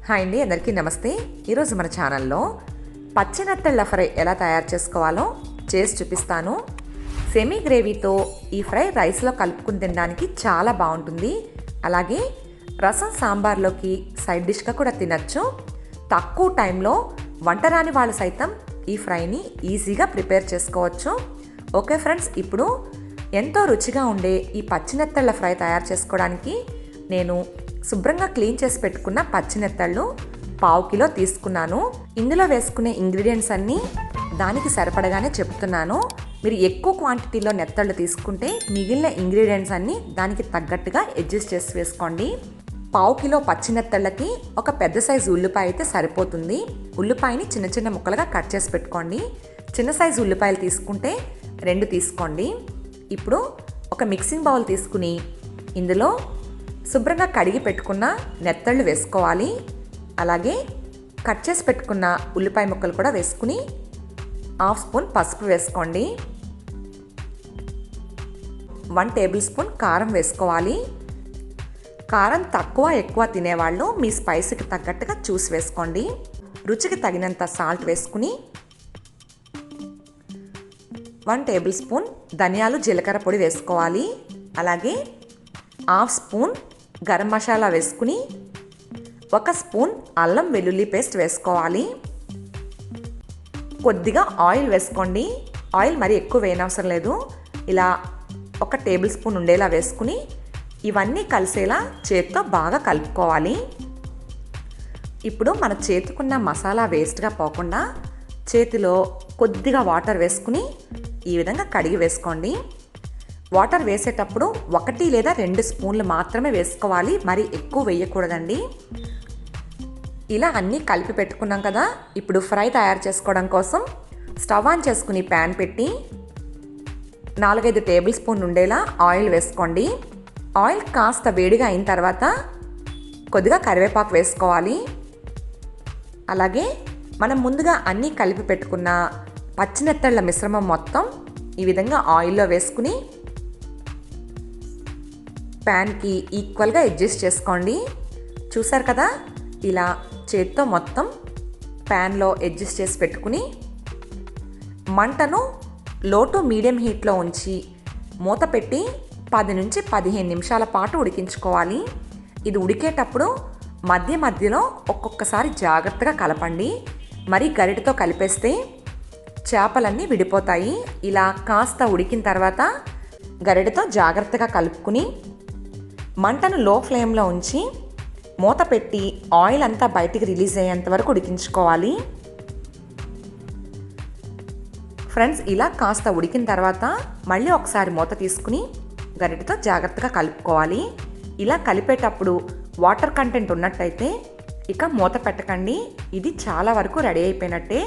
Hi అండి, అందరికీ నమస్తే. ఈరోజు మన ఛానల్లో పచ్చి నెత్తళ్ళ ఫ్రై ఎలా తయారు చేసుకోవాలో చేసి చూపిస్తాను. సెమీ గ్రేవీతో ఈ ఫ్రై రైస్లో కలుపుకుని తినడానికి చాలా బాగుంటుంది. అలాగే రసం సాంబార్లోకి సైడ్ డిష్గా కూడా తినచ్చు. తక్కువ టైంలో వంట రాని వాళ్ళు సైతం ఈ ఫ్రైని ఈజీగా ప్రిపేర్ చేసుకోవచ్చు. ఓకే ఫ్రెండ్స్, ఇప్పుడు ఎంతో రుచిగా ఉండే ఈ పచ్చి నెత్తళ్ళ ఫ్రై తయారు చేసుకోవడానికి నేను శుభ్రంగా క్లీన్ చేసి పెట్టుకున్న పచ్చి నెత్తళ్ళు 1/2 కిలో తీసుకున్నాను. ఇందులో వేసుకునే ఇంగ్రీడియంట్స్ అన్నీ దానికి సరిపడగానే చెప్తున్నాను. మీరు ఎక్కువ క్వాంటిటీలో నెత్తళ్ళు తీసుకుంటే మిగిలిన ఇంగ్రీడియంట్స్ అన్నీ దానికి తగ్గట్టుగా అడ్జస్ట్ చేసి వేసుకోండి. 1/2 కిలో పచ్చి నెత్తళ్ళకి ఒక పెద్ద సైజు ఉల్లిపాయ అయితే సరిపోతుంది. ఉల్లిపాయని చిన్న చిన్న ముక్కలుగా కట్ చేసి పెట్టుకోండి. చిన్న సైజు ఉల్లిపాయలు తీసుకుంటే 2 తీసుకోండి. ఇప్పుడు ఒక మిక్సింగ్ బౌల్ తీసుకుని ఇందులో శుభ్రంగా కడిగి పెట్టుకున్న నెత్తళ్ళు వేసుకోవాలి. అలాగే కట్ చేసి పెట్టుకున్న ఉల్లిపాయ ముక్కలు కూడా వేసుకుని 1/2 స్పూన్ పసుపు వేసుకోండి. 1 టేబుల్ స్పూన్ కారం వేసుకోవాలి. కారం తక్కువ ఎక్కువ తినేవాళ్ళు మీ స్పైసీకి తగ్గట్టుగా చూసి వేసుకోండి. రుచికి తగినంత సాల్ట్ వేసుకుని 1 టేబుల్ స్పూన్ ధనియాలు జీలకర్ర పొడి వేసుకోవాలి. అలాగే 1/2 స్పూన్ గరం మసాలా వేసుకుని 1 స్పూన్ అల్లం వెల్లుల్లి పేస్ట్ వేసుకోవాలి. కొద్దిగా ఆయిల్ వేసుకోండి. ఆయిల్ మరి ఎక్కువ వేయనవసరం లేదు. ఇలా 1 టేబుల్ స్పూన్ ఉండేలా వేసుకుని ఇవన్నీ కలిసేలా చేతితో బాగా కలుపుకోవాలి. ఇప్పుడు మన చేతికున్న మసాలా వేస్ట్గా పోకుండా చేతిలో కొద్దిగా వాటర్ వేసుకుని ఈ విధంగా కడిగి వేసుకోండి. వాటర్ వేసేటప్పుడు 1 లేదా 2 స్పూన్లు మాత్రమే వేసుకోవాలి, మరి ఎక్కువ వేయకూడదండి. ఇలా అన్నీ కలిపి పెట్టుకున్నాం కదా. ఇప్పుడు ఫ్రై తయారు చేసుకోవడం కోసం స్టవ్ ఆన్ చేసుకుని ప్యాన్ పెట్టి 4-5 టేబుల్ స్పూన్ ఉండేలా ఆయిల్ వేసుకోండి. ఆయిల్ కాస్త వేడిగా అయిన తర్వాత కొద్దిగా కరివేపాకు వేసుకోవాలి. అలాగే మనం ముందుగా అన్నీ కలిపి పెట్టుకున్న పచ్చినెత్తళ్ళ మిశ్రమం మొత్తం ఈ విధంగా ఆయిల్లో వేసుకుని ప్యాన్కి ఈక్వల్గా అడ్జస్ట్ చేసుకోండి. చూసారు కదా, ఇలా చేత్తో మొత్తం ప్యాన్లో అడ్జస్ట్ చేసి పెట్టుకుని మంటను లో టు మీడియం హీట్లో ఉంచి మూత పెట్టి 10 నుంచి 15 నిమిషాల పాటు ఉడికించుకోవాలి. ఇది ఉడికేటప్పుడు మధ్య మధ్యలో ఒక్కొక్కసారి జాగ్రత్తగా కలపండి. మరి గరిటతో కలిపేస్తే చేపలన్నీ విడిపోతాయి. ఇలా కాస్త ఉడికిన తర్వాత గరిటతో జాగ్రత్తగా కలుపుకుని మంటను లో ఫ్లేమ్లో ఉంచి మూత పెట్టి ఆయిల్ అంతా బయటికి రిలీజ్ అయ్యేంత వరకు ఉడికించుకోవాలి. ఫ్రెండ్స్, ఇలా కాస్త ఉడికిన తర్వాత మళ్ళీ ఒకసారి మూత తీసుకుని గరిటతో జాగ్రత్తగా కలుపుకోవాలి. ఇలా కలిపేటప్పుడు వాటర్ కంటెంట్ ఉన్నట్టయితే ఇక మూత పెట్టకండి. ఇది చాలా వరకు రెడీ అయిపోయినట్టే.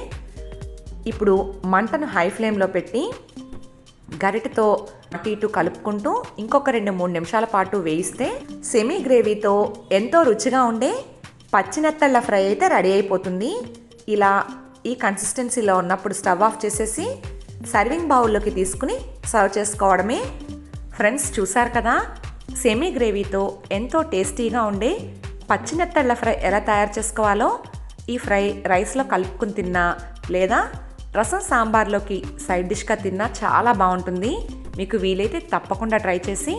ఇప్పుడు మంటను హై ఫ్లేమ్లో పెట్టి గరిటతో అటు ఇటు కలుపుకుంటూ ఇంకొక 2-3 నిమిషాల పాటు వేయిస్తే సెమీ గ్రేవీతో ఎంతో రుచిగా ఉండే పచ్చి నెత్తళ్ళ ఫ్రై అయితే రెడీ అయిపోతుంది. ఇలా ఈ కన్సిస్టెన్సీలో ఉన్నప్పుడు స్టవ్ ఆఫ్ చేసేసి సర్వింగ్ బౌల్లోకి తీసుకుని సర్వ్ చేసుకోవడమే. ఫ్రెండ్స్, చూసారు కదా, సెమీ గ్రేవీతో ఎంతో టేస్టీగా ఉండే పచ్చి నెత్తళ్ళ ఫ్రై ఎలా తయారు చేసుకోవాలో. ఈ ఫ్రై రైస్లో కలుపుకుని తిన్నా లేదా రసం సాంబార్లోకి సైడ్ డిష్గా తిన్నా చాలా బాగుంటుంది. మీకు వీలైతే తప్పకుండా ట్రై చేసి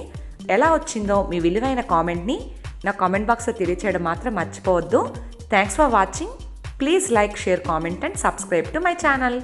ఎలా వచ్చిందో మీ విలువైన కామెంట్ని నా కామెంట్ బాక్స్లో తెలియచేయడం మాత్రం మర్చిపోవద్దు. Thanks for watching. Please like, share, comment and subscribe to my channel.